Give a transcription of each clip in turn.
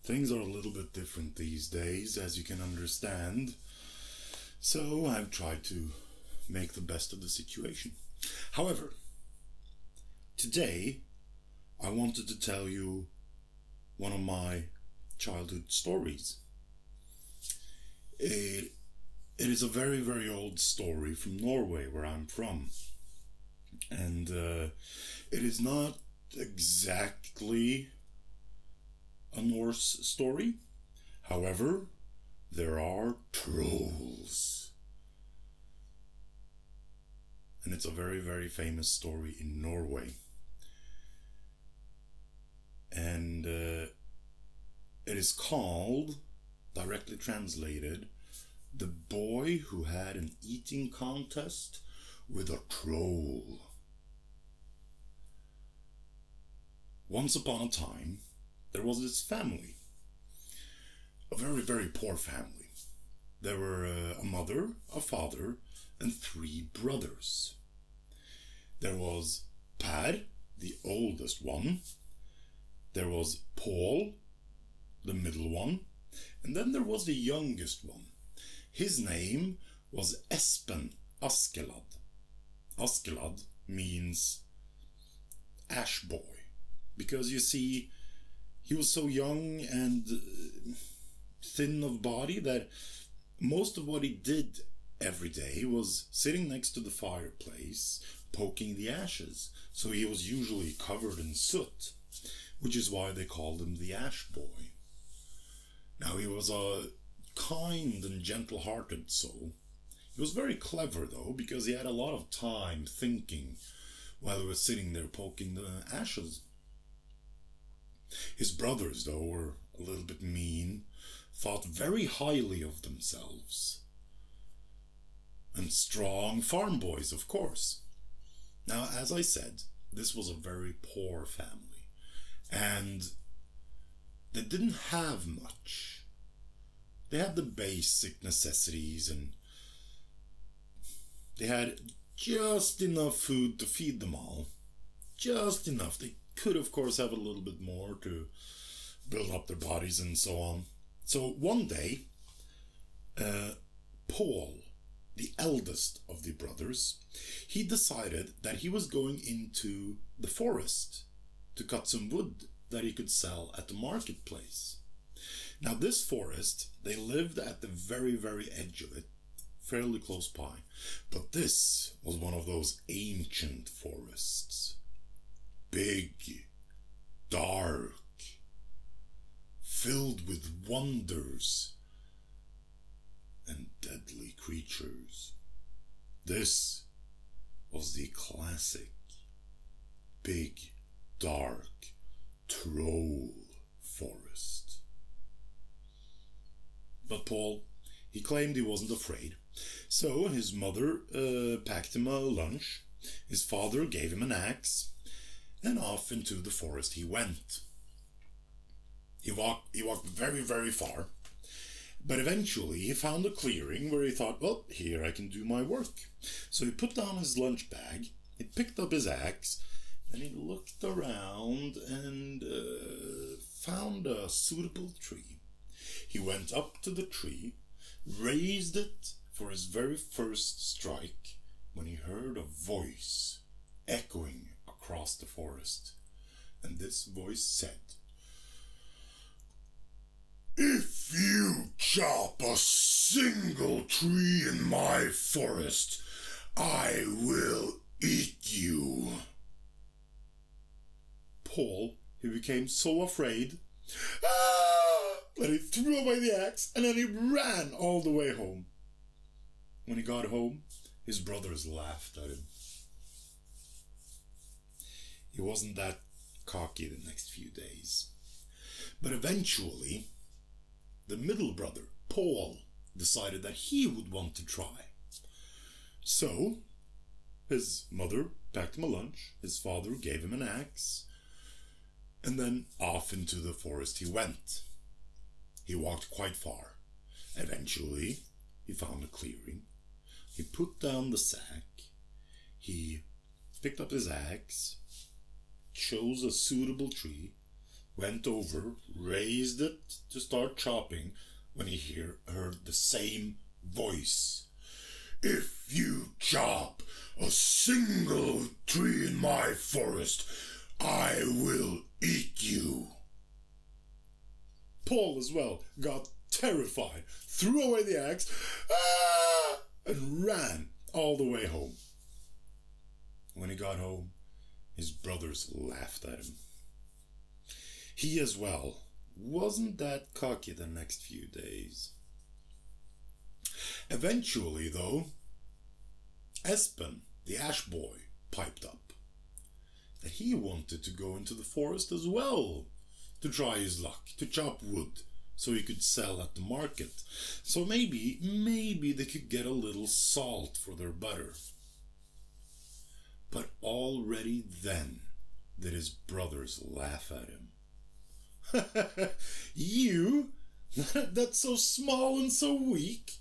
Things are a little bit different these days, as you can understand. So I've tried to make the best of the situation. However, today I wanted to tell you one of my childhood stories. It is a very, very old story from Norway, where I'm from. And it is not exactly a Norse story. However, there are trolls. And it's a very, very famous story in Norway. And it is called, directly translated, The Boy Who Had an Eating Contest with a Troll. Once upon a time, there was this family. A very, very poor family. There were a mother, a father, and 3 brothers. There was Per, the oldest one. There was Paul, the middle one. And then there was the youngest one. His name was Espen Askeladd. Askeladd means ash boy. Because you see, he was so young and thin of body that most of what he did every day was sitting next to the fireplace, poking the ashes. So he was usually covered in soot, which is why they called him the Ash Boy. Now, he was a kind and gentle-hearted soul. He was very clever, though, because he had a lot of time thinking while he was sitting there poking the ashes. His brothers, though, were a little bit mean, thought very highly of themselves. And strong farm boys, of course. Now, as I said, this was a very poor family. And they didn't have much. They had the basic necessities, and they had just enough food to feed them all. Just enough. They could, of course, have a little bit more to build up their bodies and so on. So one day, Paul, the eldest of the brothers, he decided that he was going into the forest to cut some wood that he could sell at the marketplace. Now, this forest, they lived at the very, very edge of it, fairly close by. But this was one of those ancient forests. Big, dark, filled with wonders and deadly creatures. This was the classic, big, dark, troll forest. But Paul, he claimed he wasn't afraid. So his mother packed him a lunch, his father gave him an axe, and off into the forest he went. He walked very, very far, but eventually he found a clearing where he thought, well, here I can do my work. So he put down his lunch bag, he picked up his axe, and he looked around and found a suitable tree. He went up to the tree, raised it for his very first strike, when he heard a voice echoing across the forest. And this voice said, "If you chop a single tree in my forest, I will eat you." Paul, he became so afraid that he threw away the axe and then he ran all the way home. When he got home, his brothers laughed at him. He wasn't that cocky the next few days. But eventually, the middle brother, Paul, decided that he would want to try. So, his mother packed him a lunch, his father gave him an axe, and then off into the forest he went. He walked quite far. Eventually, he found a clearing. He put down the sack. He picked up his axe, chose a suitable tree, went over, raised it to start chopping, when he heard the same voice. If you chop a single tree in my forest, I will eat you. Paul as well got terrified, threw away the axe, and ran all the way home. When he got home, his brothers laughed at him. He as well wasn't that cocky the next few days. Eventually, though, Espen, the ash boy, piped up that he wanted to go into the forest as well to try his luck, to chop wood so he could sell at the market. So maybe they could get a little salt for their butter. But already then did his brothers laugh at him. You? That's so small and so weak.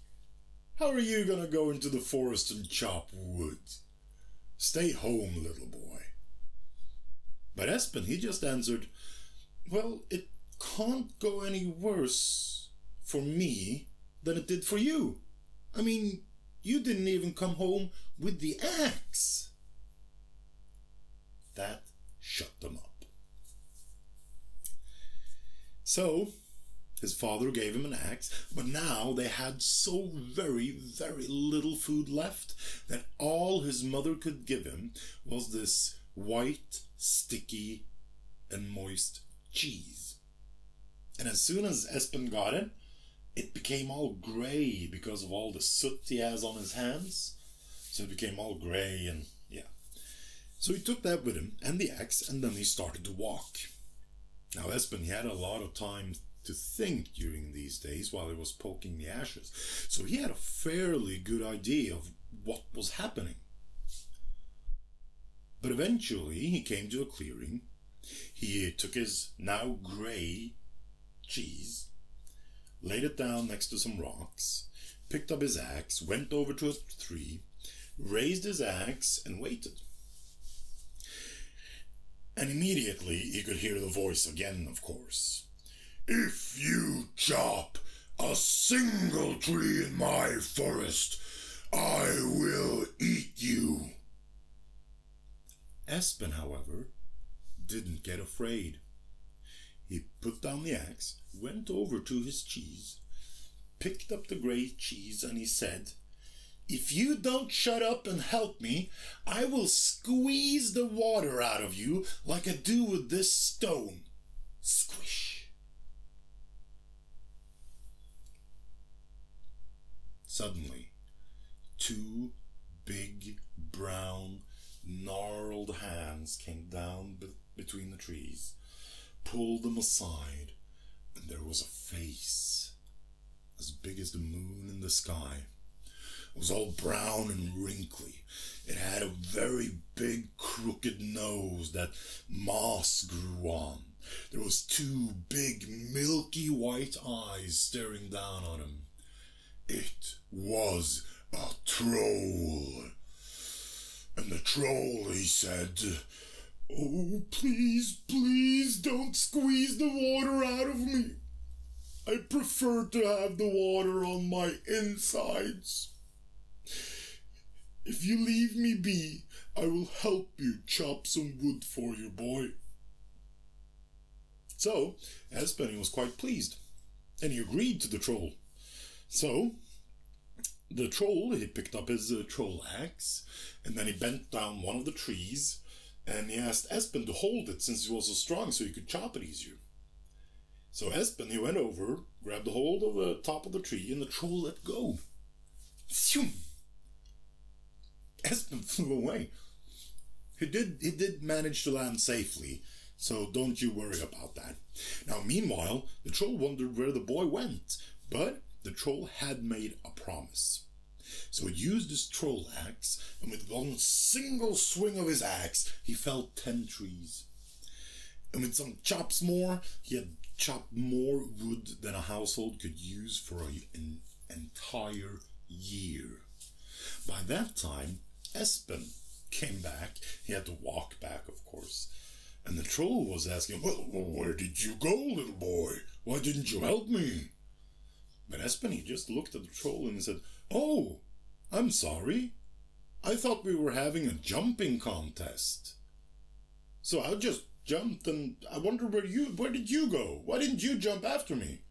How are you gonna go into the forest and chop wood? Stay home, little boy. But Espen, he just answered, well, it can't go any worse for me than it did for you. I mean, you didn't even come home with the axe. That shut them up. So, his father gave him an axe, but now they had so very, very little food left that all his mother could give him was this white, sticky, and moist cheese. And as soon as Espen got it, it became all grey because of all the soot he has on his hands. So it became all grey and yeah. So he took that with him and the axe, and then he started to walk. Now Espen, he had a lot of time to think during these days while he was poking the ashes. So he had a fairly good idea of what was happening. But eventually he came to a clearing. He took his now grey cheese, laid it down next to some rocks, picked up his axe, went over to a tree, raised his axe, and waited. And immediately he could hear the voice again, of course. If you chop a single tree in my forest, I will eat you. Espen, however, didn't get afraid. He put down the axe, went over to his cheese, picked up the grey cheese, and he said, if you don't shut up and help me, I will squeeze the water out of you like I do with this stone. Squish. Suddenly, two big, brown, gnarled hands came down between the trees, pulled them aside, and there was a face as big as the moon in the sky. It was all brown and wrinkly. It had a very big crooked nose that moss grew on. There was two big milky white eyes staring down on him. It was a troll. And the troll, he said, oh, please, please don't squeeze the water out of me. I prefer to have the water on my insides. If you leave me be, I will help you chop some wood for you, boy. So, Espen was quite pleased, and he agreed to the troll. So, the troll, he picked up his troll axe, and then he bent down one of the trees, and he asked Espen to hold it since he was so strong so he could chop it easier. So Espen, he went over, grabbed a hold of the top of the tree, and the troll let go. Phew! Espen flew away. He did manage to land safely, so don't you worry about that. Now, meanwhile, the troll wondered where the boy went, but the troll had made a promise. So he used his troll axe, and with one single swing of his axe, he felled 10 trees. And with some chops more, he had chopped more wood than a household could use for an entire year. By that time, Espen came back. He had to walk back, of course. And the troll was asking, well, where did you go, little boy? Why didn't you help me? But Espen, he just looked at the troll and he said, oh, I'm sorry. I thought we were having a jumping contest. So I just jumped, and I wonder where did you go? Why didn't you jump after me?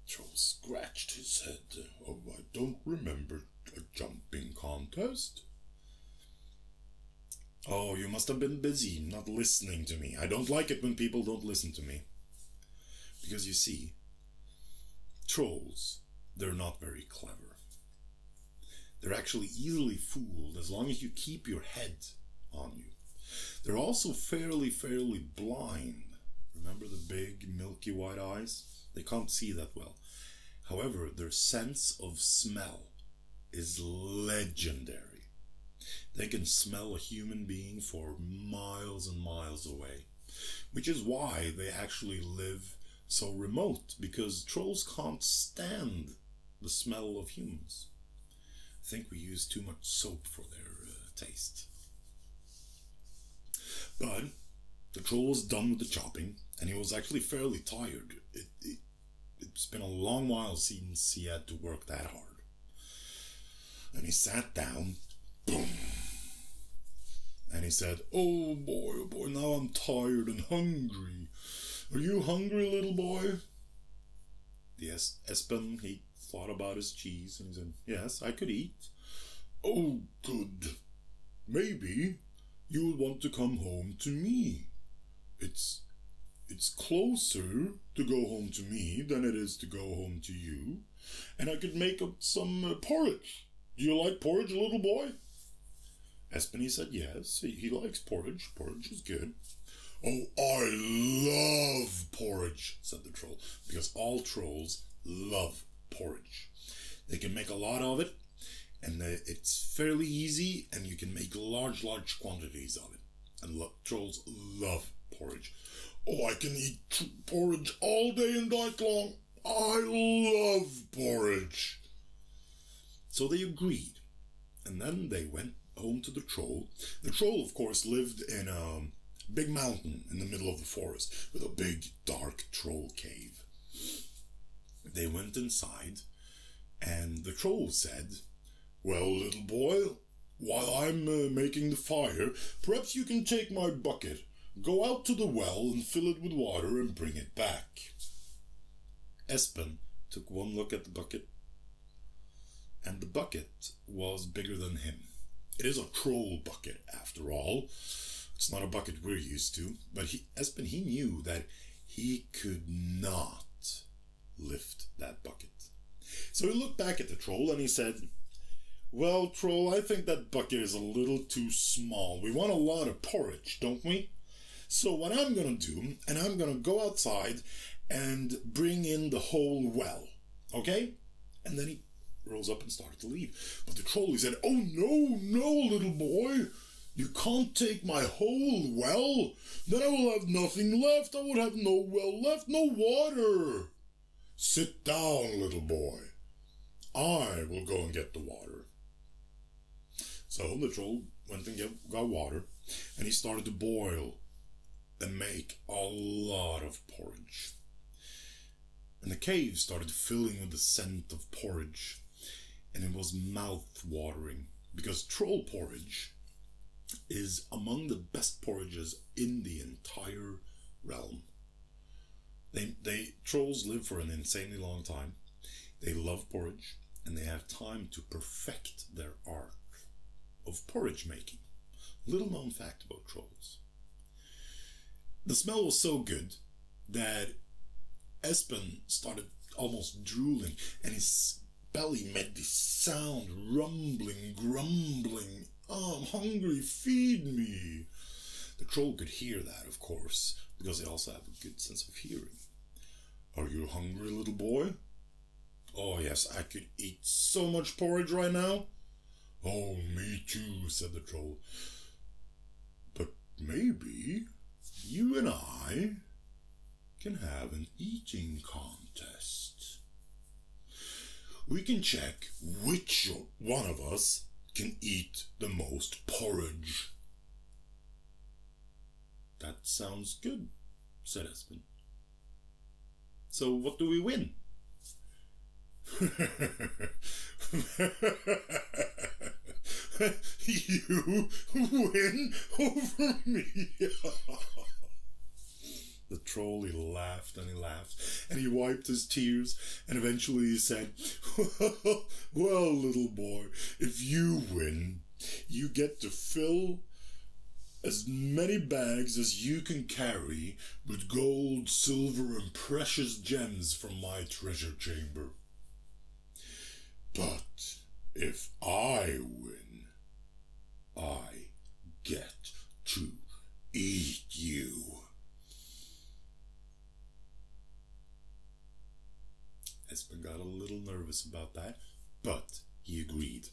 Troll scratched his head. Oh, I don't remember a jumping contest. Oh, you must have been busy, not listening to me. I don't like it when people don't listen to me. Because you see, trolls, they're not very clever. They're actually easily fooled as long as you keep your head on you. They're also fairly blind. Remember the big milky white eyes? They can't see that well. However, their sense of smell is legendary. They can smell a human being for miles and miles away, which is why they actually live so remote, because trolls can't stand the smell of humans. I think we use too much soap for their taste. But the troll was done with the chopping, and he was actually fairly tired. It's been a long while since he had to work that hard. And he sat down, boom, and he said, oh boy, now I'm tired and hungry. Are you hungry, little boy? Yes, Espen, he thought about his cheese, and he said, yes, I could eat. Oh, good. Maybe you would want to come home to me. It's closer to go home to me than it is to go home to you. And I could make up some porridge. Do you like porridge, little boy? Espen, he said yes, he likes porridge. Porridge is good. Oh, I love porridge, said the troll, because all trolls love porridge. They can make a lot of it, and it's fairly easy, and you can make large quantities of it. And trolls love porridge. Oh, I can eat porridge all day and night long. I love porridge. So they agreed, and then they went home to the troll. The troll, of course, lived in a big mountain in the middle of the forest with a big, dark troll cave. They went inside, and the troll said, well, little boy, while I'm making the fire, perhaps you can take my bucket, go out to the well and fill it with water and bring it back. Espen took one look at the bucket, and the bucket was bigger than him. It is a troll bucket, after all. It's not a bucket we're used to, but Espen knew that he could not lift that bucket. So he looked back at the troll and he said, well, troll, I think that bucket is a little too small. We want a lot of porridge, don't we? So what I'm going to do, and I'm going to go outside and bring in the whole well, okay? And then he rose up and started to leave. But the troll, he said, oh, no, little boy. You can't take my whole well. Then I will have nothing left. I would have no well left, no water. Sit down, little boy. I will go and get the water. So the troll went and got water, and he started to boil and make a lot of porridge. And the cave started filling with the scent of porridge, and it was mouth-watering, because troll porridge is among the best porridges in the entire realm. Trolls live for an insanely long time. They love porridge, and they have time to perfect their art of porridge making. Little known fact about trolls. The smell was so good that Espen started almost drooling, and his belly made this sound, rumbling, grumbling. Oh, I'm hungry, feed me. The troll could hear that, of course, because they also have a good sense of hearing. Are you hungry, little boy? Oh, yes, I could eat so much porridge right now. Oh, me too, said the troll. But maybe you and I can have an eating contest. We can check which one of us can eat the most porridge. That sounds good, said Espen. So what do we win? You win over me. The troll, he laughed and he laughed, and he wiped his tears, and eventually he said, well, little boy, if you win, you get to fill as many bags as you can carry with gold, silver, and precious gems from my treasure chamber. But if I win, I get to eat you. Espen got a little nervous about that, but he agreed.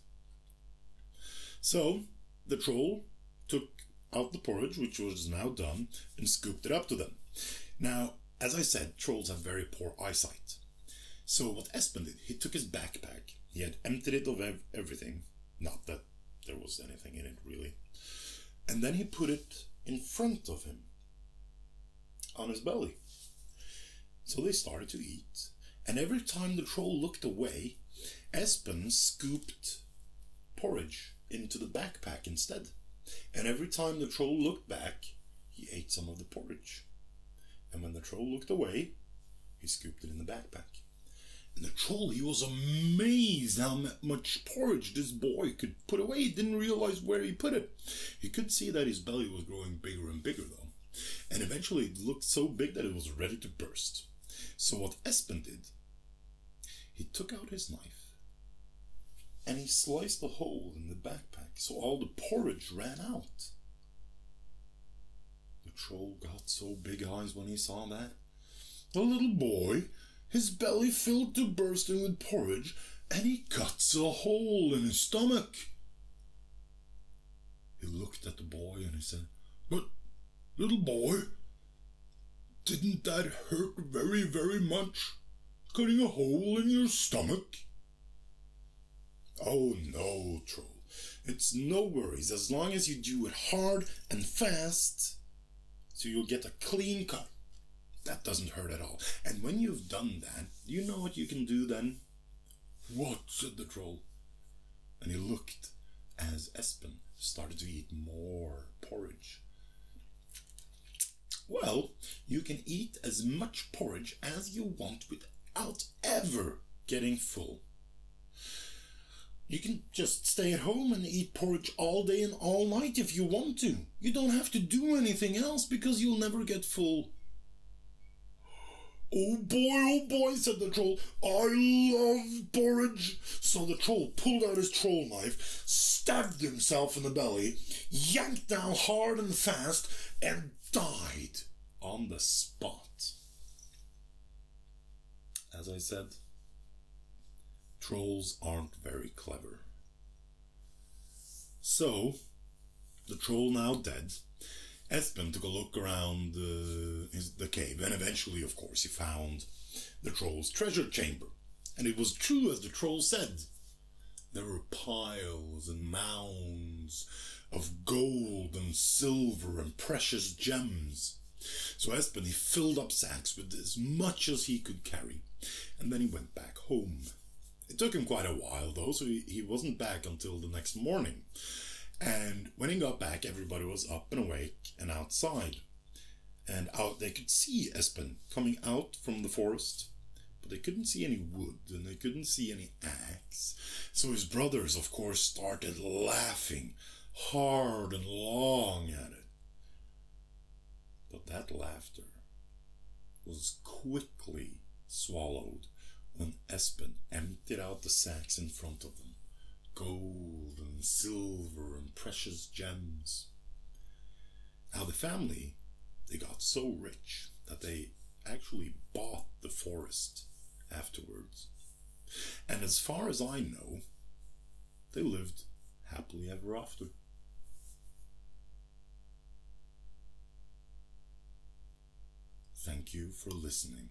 So the troll took out the porridge, which was now done, and scooped it up to them. Now, as I said, trolls have very poor eyesight. So what Espen did, he took his backpack, he had emptied it of everything, not that there was anything in it really, and then he put it in front of him, on his belly. So they started to eat, and every time the troll looked away, Espen scooped porridge into the backpack instead. And every time the troll looked back, he ate some of the porridge. And when the troll looked away, he scooped it in the backpack. And the troll, he was amazed how much porridge this boy could put away. He didn't realize where he put it. He could see that his belly was growing bigger and bigger though. And eventually it looked so big that it was ready to burst. So what Espen did, he took out his knife and he sliced a hole in the backpack so all the porridge ran out. The troll got so big eyes when he saw that. The little boy, his belly filled to bursting with porridge, and he cuts a hole in his stomach. He looked at the boy and he said, "But, little boy, didn't that hurt very, very much? Cutting a hole in your stomach?" "Oh no, troll. It's no worries as long as you do it hard and fast, so you'll get a clean cut. That doesn't hurt at all. And when you've done that, do you know what you can do then?" "What?" said the troll. And he looked as Espen started to eat more porridge. "Well, you can eat as much porridge as you want without ever getting full. You can just stay at home and eat porridge all day and all night if you want to. You don't have to do anything else because you'll never get full." Oh boy, said the troll. "I love porridge." So the troll pulled out his troll knife, stabbed himself in the belly, yanked down hard and fast, and died on the spot. As I said, trolls aren't very clever. So, the troll now dead, Espen took a look around the cave, and eventually, of course, he found the troll's treasure chamber. And it was true as the troll said. There were piles and mounds of gold and silver and precious gems. So Espen, he filled up sacks with as much as he could carry, and then he went back home. It took him quite a while though, so he wasn't back until the next morning. And when he got back, everybody was up and awake and outside. And out they could see Espen coming out from the forest, but they couldn't see any wood and they couldn't see any axe. So his brothers, of course, started laughing hard and long at it. But that laughter was quickly swallowed when Espen emptied out the sacks in front of them. Gold and silver and precious gems. Now the family, they got so rich that they actually bought the forest afterwards. And as far as I know, they lived happily ever after. Thank you for listening.